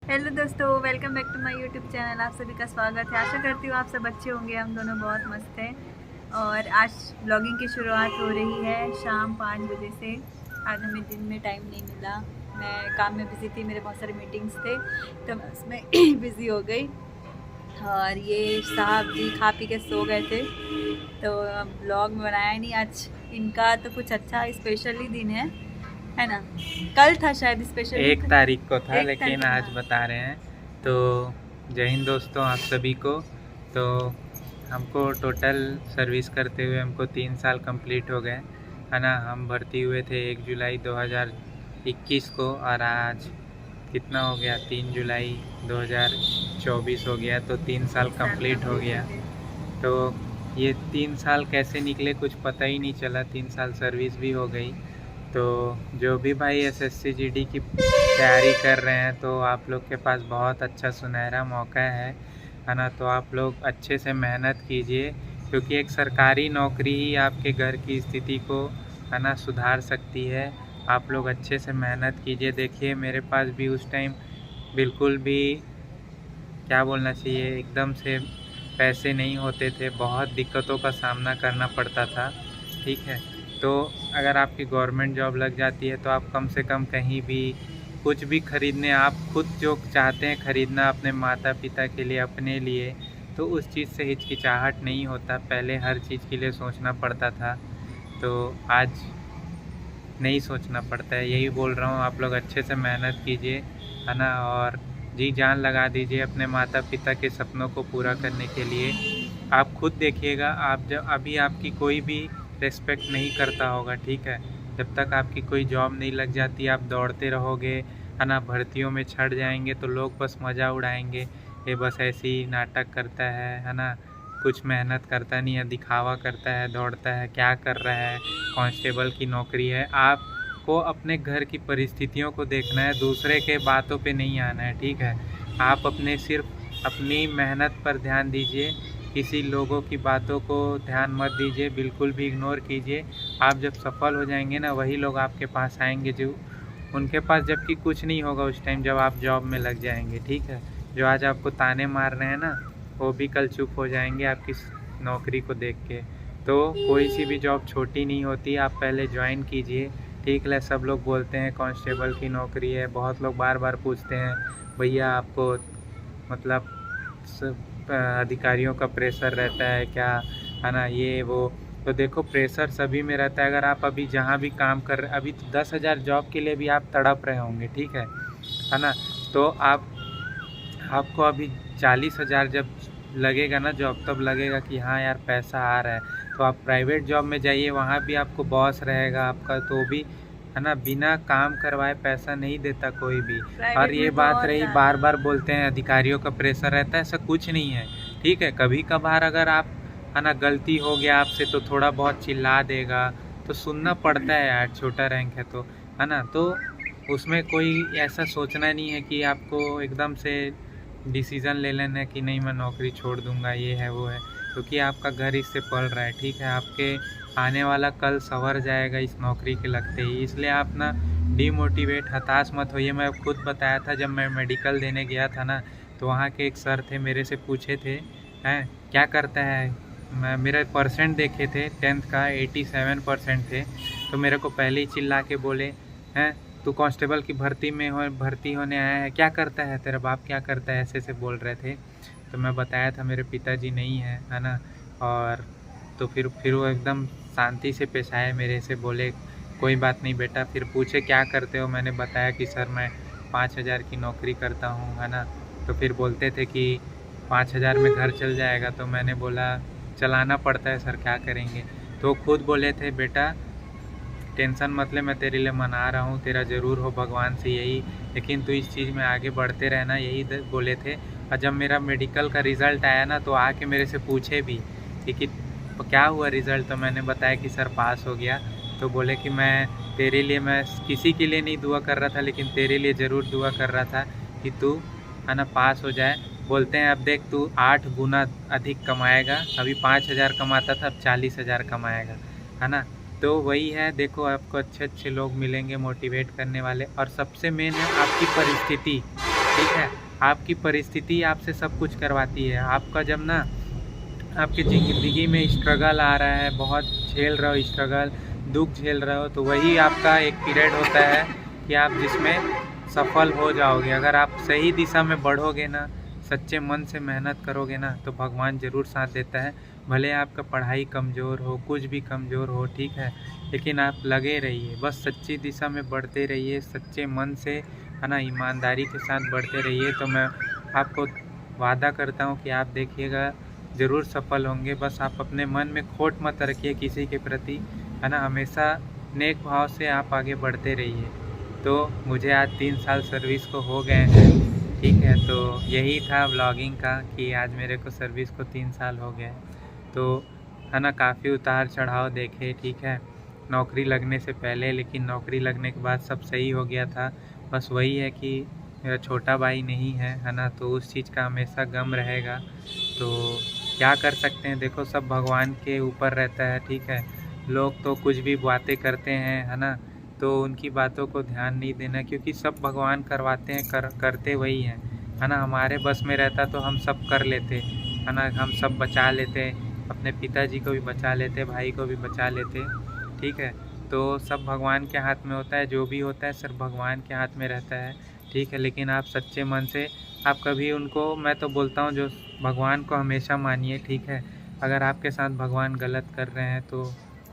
Hello दोस्तों, welcome back to my YouTube channel. आप सभी का स्वागत है। आशा करती हूँ आप सब अच्छे होंगे। हम दोनों बहुत मस्त हैं और आज ब्लॉगिंग की शुरुआत हो रही है शाम 5 बजे से। आज हमें दिन में टाइम नहीं मिला, मैं काम में बिज़ी थी, मेरे बहुत सारे मीटिंग्स थे तो मैं उसमें बिज़ी हो गई। और ये साहब जी खा पी के सो गए थे तो ब्लॉग में बनाया नहीं आज। इनका तो कुछ अच्छा स्पेशल ही दिन है ना। कल था शायद स्पेशल दिन 1 तारीख को था, 1 तारीख लेकिन को, आज हाँ। बता रहे हैं। तो जय हिंद दोस्तों आप सभी को। तो हमको टोटल सर्विस करते हुए हमको 3 साल कंप्लीट हो गए, है ना। हम भर्ती हुए थे 1 जुलाई 2021 को और आज कितना हो गया, 3 जुलाई 2024 हो गया। तो 3 साल 3 साल कंप्लीट हो कंप्लीट गया। हो गए। तो ये 3 साल कैसे निकले कुछ पता ही नहीं चला। 3 साल सर्विस भी हो गई। तो जो भी भाई एसएससी जीडी की तैयारी कर रहे हैं तो आप लोग के पास बहुत अच्छा सुनहरा मौका है ना। तो आप लोग अच्छे से मेहनत कीजिए, क्योंकि एक सरकारी नौकरी ही आपके घर की स्थिति को, है ना, सुधार सकती है। आप लोग अच्छे से मेहनत कीजिए। देखिए मेरे पास भी उस टाइम बिल्कुल भी, क्या बोलना चाहिए, एकदम से पैसे नहीं होते थे, बहुत दिक्कतों का सामना करना पड़ता था। ठीक है, तो अगर आपकी गवर्नमेंट जॉब लग जाती है तो आप कम से कम कहीं भी कुछ भी खरीदने, आप खुद जो चाहते हैं खरीदना अपने माता पिता के लिए, अपने लिए, तो उस चीज़ से हिचकिचाहट नहीं होता। पहले हर चीज़ के लिए सोचना पड़ता था, तो आज नहीं सोचना पड़ता है। यही बोल रहा हूँ, आप लोग अच्छे से मेहनत कीजिए, है ना, और जी जान लगा दीजिए अपने माता पिता के सपनों को पूरा करने के लिए। आप खुद देखिएगा, आप जब अभी आपकी कोई भी रिस्पेक्ट नहीं करता होगा, ठीक है। जब तक आपकी कोई जॉब नहीं लग जाती आप दौड़ते रहोगे, है ना, भर्तियों में छट जाएंगे तो लोग बस मज़ा उड़ाएंगे, ये बस ऐसे ही नाटक करता है ना, कुछ मेहनत करता नहीं है, दिखावा करता है, दौड़ता है, क्या कर रहा है। कांस्टेबल की नौकरी है, आपको अपने घर की परिस्थितियों को देखना है, दूसरे के बातों पे नहीं आना है, ठीक है। आप अपने सिर्फ अपनी मेहनत पर ध्यान दीजिए, किसी लोगों की बातों को ध्यान मत दीजिए, बिल्कुल भी इग्नोर कीजिए। आप जब सफल हो जाएंगे ना, वही लोग आपके पास आएंगे जो उनके पास जबकि कुछ नहीं होगा उस टाइम जब आप जॉब में लग जाएंगे, ठीक है। जो आज आपको ताने मार रहे हैं ना, वो भी कल चुप हो जाएंगे आपकी नौकरी को देख के। तो कोई सी भी जॉब छोटी नहीं होती, आप पहले ज्वाइन कीजिए, ठीक है। सब लोग बोलते हैं कांस्टेबल की नौकरी है, बहुत लोग बार बार पूछते हैं भैया आपको मतलब अधिकारियों का प्रेशर रहता है क्या, है ना, ये वो। तो देखो प्रेशर सभी में रहता है। अगर आप अभी जहाँ भी काम कर रहे, अभी तो 10,000 जॉब के लिए भी आप तड़प रहे होंगे, ठीक है ना। तो आपको अभी 40,000 जब लगेगा ना जॉब, तब लगेगा कि हाँ यार पैसा आ रहा है। तो आप प्राइवेट जॉब में जाइए, वहाँ भी आपको बॉस रहेगा आपका, तो भी, है ना, बिना काम करवाए पैसा नहीं देता कोई भी। और प्राइवेट ये में तो बात और रही, ज़्यादा। बार बार बोलते हैं अधिकारियों का प्रेशर रहता है, ऐसा कुछ नहीं है, ठीक है। कभी कभार अगर आप, है ना, गलती हो गया आपसे तो थोड़ा बहुत चिल्ला देगा, तो सुनना पड़ता है यार, छोटा रैंक है तो, है ना। तो उसमें कोई ऐसा सोचना नहीं है कि आपको एकदम से डिसीज़न ले लेना है कि नहीं मैं नौकरी छोड़ दूंगा, ये है वो है, क्योंकि आपका घर इससे पल रहा है, ठीक है। आपके आने वाला कल संवर जाएगा इस नौकरी के लगते ही, इसलिए आप ना डीमोटिवेट, हताश मत होइए। मैं खुद बताया था जब मैं मेडिकल देने गया था ना, तो वहाँ के एक सर थे, मेरे से पूछे थे, हैं क्या करता है। मैं मेरे परसेंट देखे थे 10th का 87% थे, तो मेरे को पहले ही चिल्ला के बोले, हैं तू कांस्टेबल की भर्ती होने आया है, क्या करता है तेरा बाप, क्या करता है, ऐसे बोल रहे थे। तो मैं बताया था मेरे पिताजी नहीं है ना। और तो फिर वो एकदम शांति से पेश आए, मेरे से बोले कोई बात नहीं बेटा। फिर पूछे क्या करते हो, मैंने बताया कि सर मैं 5,000 की नौकरी करता हूँ, है ना। तो फिर बोलते थे कि 5,000 में घर चल जाएगा, तो मैंने बोला चलाना पड़ता है सर, क्या करेंगे। तो खुद बोले थे बेटा टेंशन मत ले, मैं तेरे लिए मना रहा हूँ, तेरा ज़रूर हो भगवान से यही, लेकिन तू इस चीज़ में आगे बढ़ते रहना, यही बोले थे। और जब मेरा मेडिकल का रिज़ल्ट आया ना, तो आके मेरे से पूछे भी कि क्या हुआ रिज़ल्ट, तो मैंने बताया कि सर पास हो गया। तो बोले कि मैं तेरे लिए, मैं किसी के लिए नहीं दुआ कर रहा था, लेकिन तेरे लिए ज़रूर दुआ कर रहा था कि तू, है ना, पास हो जाए। बोलते हैं अब देख तू 8 गुना अधिक कमाएगा, अभी 5,000 कमाता था, अब 40,000 कमाएगा, है ना। तो वही है, देखो आपको अच्छे अच्छे लोग मिलेंगे मोटिवेट करने वाले, और सबसे मेन है आपकी परिस्थिति, ठीक है। आपकी परिस्थिति आपसे सब कुछ करवाती है। आपका जब ना आपकी ज़िंदगी में स्ट्रगल आ रहा है, बहुत झेल रहे हो स्ट्रगल, दुख झेल रहे हो, तो वही आपका एक पीरियड होता है कि आप जिसमें सफल हो जाओगे। अगर आप सही दिशा में बढ़ोगे ना, सच्चे मन से मेहनत करोगे ना, तो भगवान ज़रूर साथ देता है। भले आपका पढ़ाई कमज़ोर हो, कुछ भी कमज़ोर हो, ठीक है, लेकिन आप लगे रहिए, बस सच्ची दिशा में बढ़ते रहिए, सच्चे मन से, है ना, ईमानदारी के साथ बढ़ते रहिए। तो मैं आपको वादा करता हूँ कि आप देखिएगा ज़रूर सफल होंगे। बस आप अपने मन में खोट मत रखिए किसी के प्रति, है ना, हमेशा नेक भाव से आप आगे बढ़ते रहिए। तो मुझे आज 3 साल सर्विस को हो गए हैं, ठीक है, तो यही था व्लॉगिंग का कि आज मेरे को सर्विस को 3 साल हो गए। तो है ना, काफ़ी उतार चढ़ाव देखे, ठीक है, नौकरी लगने से पहले, लेकिन नौकरी लगने के बाद सब सही हो गया था। बस वही है कि मेरा छोटा भाई नहीं है ना, तो उस चीज़ का हमेशा गम रहेगा। तो क्या कर सकते हैं, देखो सब भगवान के ऊपर रहता है, ठीक है। लोग तो कुछ भी बातें करते हैं, है ना, तो उनकी बातों को ध्यान नहीं देना, क्योंकि सब भगवान करवाते हैं, करते वही हैं, है ना। हमारे बस में रहता तो हम सब कर लेते, है ना, हम सब बचा लेते, अपने पिताजी को भी बचा लेते, भाई को भी बचा लेते, ठीक है। तो सब भगवान के हाथ में होता है, जो भी होता है सिर्फ भगवान के हाथ में रहता है, ठीक है। लेकिन आप सच्चे मन से आप कभी उनको, मैं तो बोलता हूँ जो भगवान को हमेशा मानिए, ठीक है। अगर आपके साथ भगवान गलत कर रहे हैं तो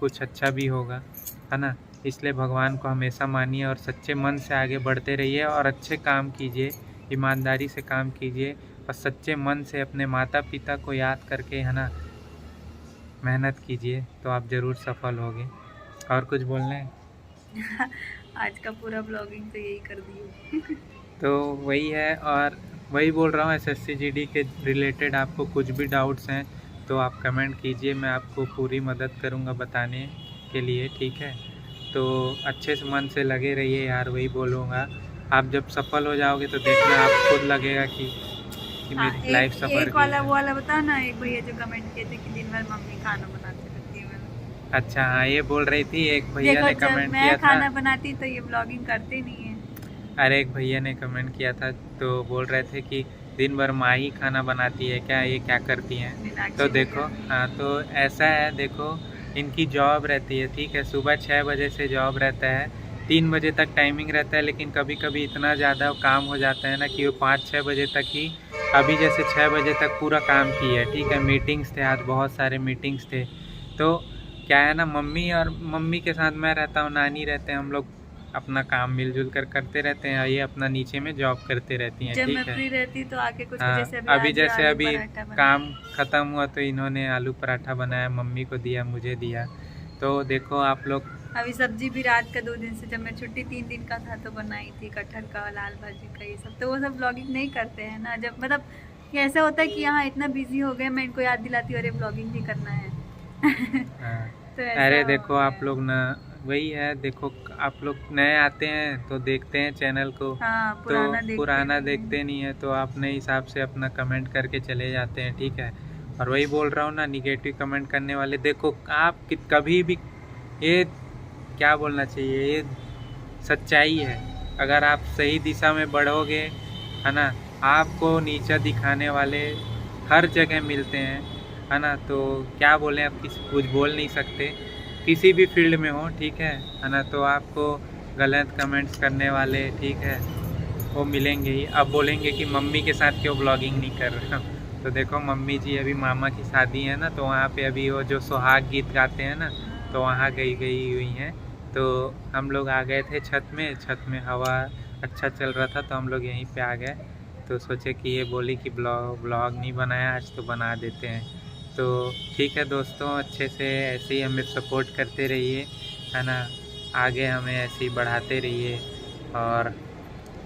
कुछ अच्छा भी होगा, है ना। इसलिए भगवान को हमेशा मानिए और सच्चे मन से आगे बढ़ते रहिए और अच्छे काम कीजिए, ईमानदारी से काम कीजिए और सच्चे मन से अपने माता पिता को याद करके, है ना, मेहनत कीजिए, तो आप ज़रूर सफल होंगे। और कुछ बोलना है? आज का पूरा ब्लॉगिंग तो यही कर दिए। तो वही है, और वही बोल रहा हूँ, एसएससी जीडी के रिलेटेड आपको कुछ भी डाउट्स हैं तो आप कमेंट कीजिए, मैं आपको पूरी मदद करूँगा बताने के लिए, ठीक है। तो अच्छे से मन से लगे रहिए यार, वही बोलूँगा। आप जब सफल हो जाओगे तो देखना, आप खुद लगेगा कि मेरी लाइफ सफल एक वाला वो वाला बता ना, एक भैया जो कमेंट किए थे कि दिन भर मम्मी खाना बनाती रहती है। अच्छा, हाँ, ये बोल रही थी, एक भैया ने कमेंट किया था, खाना बनाती तो ये ब्लॉगिंग करते नहीं है। अरे एक भैया ने कमेंट किया था, तो बोल रहे थे कि दिन भर माँ ही खाना बनाती है क्या, ये क्या करती हैं। तो देखो, हाँ, तो ऐसा है, देखो इनकी जॉब रहती है, ठीक है, सुबह 6 बजे से जॉब रहता है, 3 बजे तक टाइमिंग रहता है, लेकिन कभी कभी इतना ज़्यादा काम हो जाता है ना कि वो 5-6 बजे तक ही, अभी जैसे 6 बजे तक पूरा काम की है, ठीक है। मीटिंग्स थे आज, बहुत सारे मीटिंग्स थे। तो क्या है ना, मम्मी के साथ मैं रहता हूँ, नानी रहते हैं, हम लोग अपना काम मिलजुल कर करते रहते हैं, ये अपना नीचे में जॉब करते रहती हैं, जब ठीक मैं है। फ्री रहती तो आके कुछ हाँ, जैसे अभी काम ख़त्म हुआ तो इन्होंने आलू पराठा बनाया, मम्मी को दिया, मुझे दिया। तो देखो आप लोग, अभी सब्जी भी रात का 2 दिन से, जब मैं छुट्टी 3 दिन का था तो बनाई थी, कटहल का, लाल भाजी का, ये सब। तो वो सब ब्लॉगिंग नहीं करते हैं ना, जब मतलब ऐसा होता है कि यहाँ इतना बिजी हो गए, मैं इनको याद दिलाती हूँ अरे ब्लॉगिंग भी करना है। हाँ, तो अरे देखो आप लोग ना, वही है, देखो आप लोग नए आते हैं तो देखते हैं चैनल को, हाँ, तो पुराना देखते नहीं है, तो अपने हिसाब से अपना कमेंट करके चले जाते हैं, ठीक है। और वही बोल रहा हूँ ना, निगेटिव कमेंट करने वाले, देखो आप कभी भी, ये क्या बोलना चाहिए, ये सच्चाई है। अगर आप सही दिशा में बढ़ोगे, है ना, आपको नीचा दिखाने वाले हर जगह मिलते हैं, है ना। तो क्या बोलें, आप कुछ बोल नहीं सकते, किसी भी फील्ड में हो, ठीक है ना। तो आपको गलत कमेंट्स करने वाले, ठीक है, वो मिलेंगे ही। अब बोलेंगे कि मम्मी के साथ क्यों ब्लॉगिंग नहीं कर रहे हो, तो देखो मम्मी जी अभी मामा की शादी है ना, तो वहाँ पे अभी वो जो सुहाग गीत गाते हैं ना, तो वहाँ गई हुई हैं। तो हम लोग आ गए थे छत में हवा अच्छा चल रहा था, तो हम लोग यहीं पे आ गए। तो सोचे कि ये बोली कि ब्लॉग नहीं बनाया आज, तो बना देते हैं। तो ठीक है दोस्तों, अच्छे से ऐसे ही हमें सपोर्ट करते रहिए, है ना, आगे हमें ऐसे ही बढ़ाते रहिए। और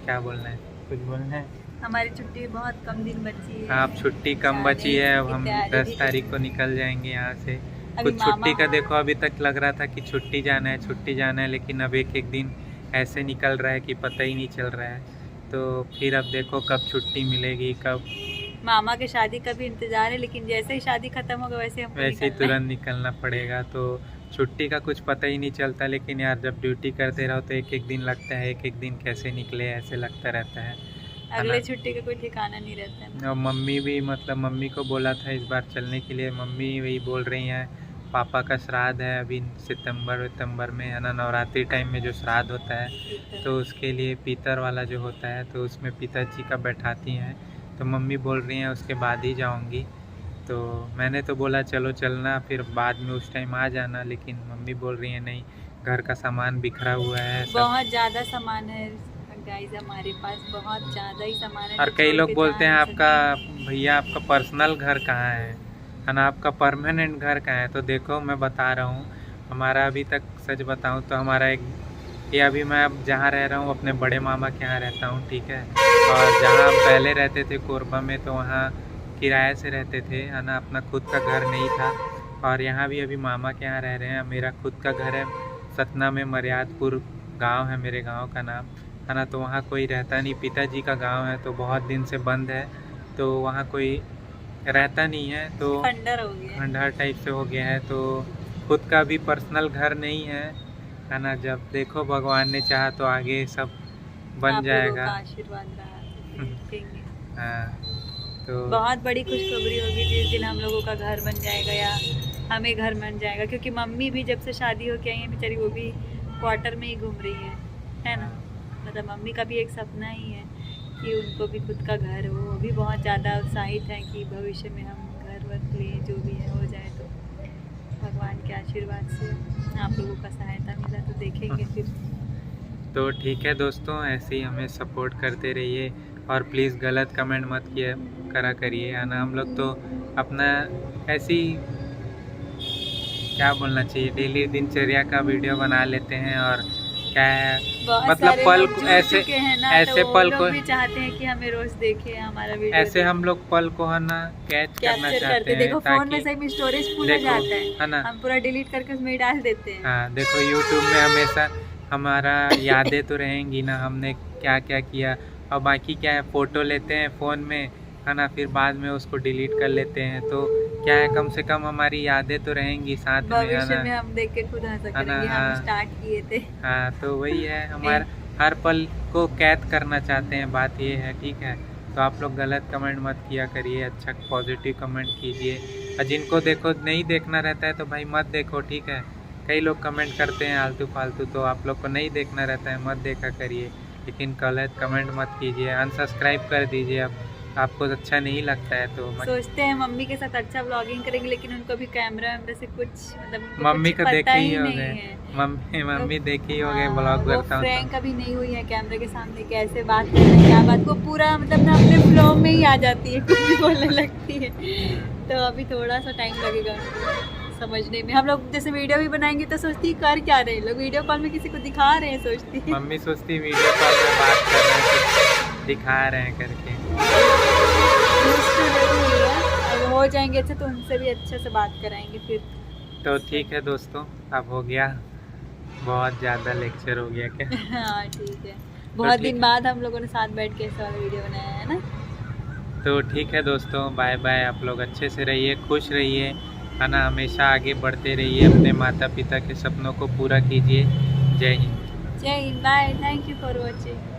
क्या बोलना है, कुछ बोलना है? हमारी छुट्टी बहुत कम दिन बची है। अब छुट्टी कम बची है, अब हम 10 तारीख को निकल जाएंगे यहाँ से। कुछ छुट्टी का देखो, अभी तक लग रहा था कि छुट्टी जाना है, लेकिन अब एक दिन ऐसे निकल रहा है कि पता ही नहीं चल रहा है। तो फिर अब देखो कब छुट्टी मिलेगी, कब। मामा के शादी का भी इंतजार है, लेकिन जैसे ही शादी खत्म होगा वैसे ही तुरंत निकलना पड़ेगा। तो छुट्टी का कुछ पता ही नहीं चलता, लेकिन यार जब ड्यूटी करते रहो तो एक दिन लगता है, एक दिन कैसे निकले ऐसे लगता रहता है। अगले छुट्टी का कोई ठिकाना नहीं रहता है। और मम्मी भी मतलब मम्मी को बोला था इस बार चलने के लिए, मम्मी वही बोल रही हैं पापा का श्राद्ध है अभी सितंबर में है ना, नवरात्रि टाइम में जो श्राद्ध होता है तो उसके लिए पीतर वाला जो होता है तो उसमें पिताजी का बैठाती हैं, तो मम्मी बोल रही हैं उसके बाद ही जाऊंगी। तो मैंने तो बोला चलो चलना, फिर बाद में उस टाइम आ जाना, लेकिन मम्मी बोल रही है नहीं, घर का सामान बिखरा हुआ है, बहुत ज़्यादा सामान है गाइस हमारे पास, बहुत ज़्यादा ही सामान है। और कई लोग बोलते हैं आपका भैया आपका पर्सनल घर कहाँ है ना, आपका परमानेंट घर कहाँ है। तो देखो मैं बता रहा हूँ, हमारा अभी तक सच बताऊँ तो हमारा एक ये अभी मैं अब जहाँ रह रहा हूँ अपने बड़े मामा के यहाँ रहता हूँ, ठीक है। और जहाँ हम पहले रहते थे कोरबा में तो वहाँ किराए से रहते थे है ना, अपना खुद का घर नहीं था। और यहाँ भी अभी मामा के यहाँ रह रहे हैं, मेरा खुद का घर है सतना में, मर्यादपुर गांव है मेरे गांव का नाम है ना। तो वहाँ कोई रहता नहीं, पिताजी का गांव है तो बहुत दिन से बंद है, तो वहाँ कोई रहता नहीं है, तो खंडहर टाइप से हो गया है। तो खुद का भी पर्सनल घर नहीं है ना। जब देखो भगवान ने चाहा तो आगे सब बन जाएगा, आशीर्वाद रहा। हाँ। तो बहुत बड़ी खुशखबरी होगी जिस दिन हम लोगों का घर बन जाएगा या हमें घर बन जाएगा, क्योंकि मम्मी भी जब से शादी होके आई है बेचारी वो भी क्वार्टर में ही घूम रही है ना। मतलब मम्मी का भी एक सपना ही है कि उनको भी खुद का घर हो, वो भी बहुत ज़्यादा उत्साहित है कि भविष्य में हम घर वर लें, जो भी है हो जाए। तो भगवान के आशीर्वाद से आप लोगों का सहायता मिला तो देखेंगे फिर। तो ठीक है दोस्तों, ऐसे ही हमें सपोर्ट करते रहिए और प्लीज़ गलत कमेंट मत करा करिए है ना। हम लोग तो अपना ऐसी क्या बोलना चाहिए डेली दिनचर्या का वीडियो बना लेते हैं, और क्या है मतलब पल ऐसे तो पल को भी चाहते हैं कि हमें रोज देखे हमारा वीडियो, ऐसे हम लोग पल को है ना कैच करना चाहते हैं। देखो फोन में सही में स्टोरेज फुल हो जाता है ना, हम पूरा डिलीट करके उसमें डाल देते हैं। हाँ देखो यूट्यूब में हमेशा हमारा यादें तो रहेंगी ना, हमने क्या क्या किया, और बाकी क्या है फ़ोटो लेते हैं फ़ोन में है ना, फिर बाद में उसको डिलीट कर लेते हैं। तो क्या है कम से कम हमारी यादें तो रहेंगी साथ में, भविष्य में हम देख के खुद हंस सकेंगे हम स्टार्ट किए थे। हाँ तो वही है, हमारा हर पल को कैद करना चाहते हैं, बात ये है, ठीक है। तो आप लोग गलत कमेंट मत किया करिए, अच्छा पॉजिटिव कमेंट कीजिए, और जिनको देखो नहीं देखना रहता है तो भाई मत देखो, ठीक है। कई लोग कमेंट करते हैं आलतू फालतू, तो आप लोग को नहीं देखना रहता है मत देखा करिए, लेकिन गलत कमेंट मत कीजिए, अनसब्सक्राइब कर दीजिए। अब आपको अच्छा नहीं लगता है तो सोचते हैं मम्मी के साथ अच्छा व्लॉगिंग करेंगे, लेकिन उनको भी कैमरा से कुछ मतलब मम्मी को देखे ही हो गए, मम्मी देखी हो गए ब्लॉग करता हूँ, फ्रैंक कभी नहीं हुई है कैमरे के सामने, कैसे बात करना क्या बात को पूरा मतलब ना अपने फ्लो में ही आ जाती है, कुछ भी बोलने लगती है। तो अभी थोड़ा सा टाइम लगेगा उनको समझने में। हम लोग जैसे वीडियो भी बनाएंगे तो सोचती है कर क्या रहे लोग, वीडियो कॉल में किसी को दिखा रहे हैं, सोचती है मम्मी सोचती वीडियो कॉल में बात कर रहे हैं दिखा रहे हैं करके। अब हो जाएंगे अच्छा तो उनसे भी अच्छे से बात कराएंगे फिर। तो ठीक है दोस्तों, अब हो गया, बहुत ज़्यादा लेक्चर हो गया क्या? हाँ ठीक है, बहुत दिन बाद हम लोगों ने साथ बैठ के ऐसा वाला वीडियो बनाया है ना। तो ठीक है दोस्तों, बाय बाय। आप लोग अच्छे से रहिए, खुश रहिए है ना, हमेशा आगे बढ़ते रहिए, अपने माता पिता के सपनों को पूरा कीजिए। जय हिंद। जय Hind, bye, thank you for watching.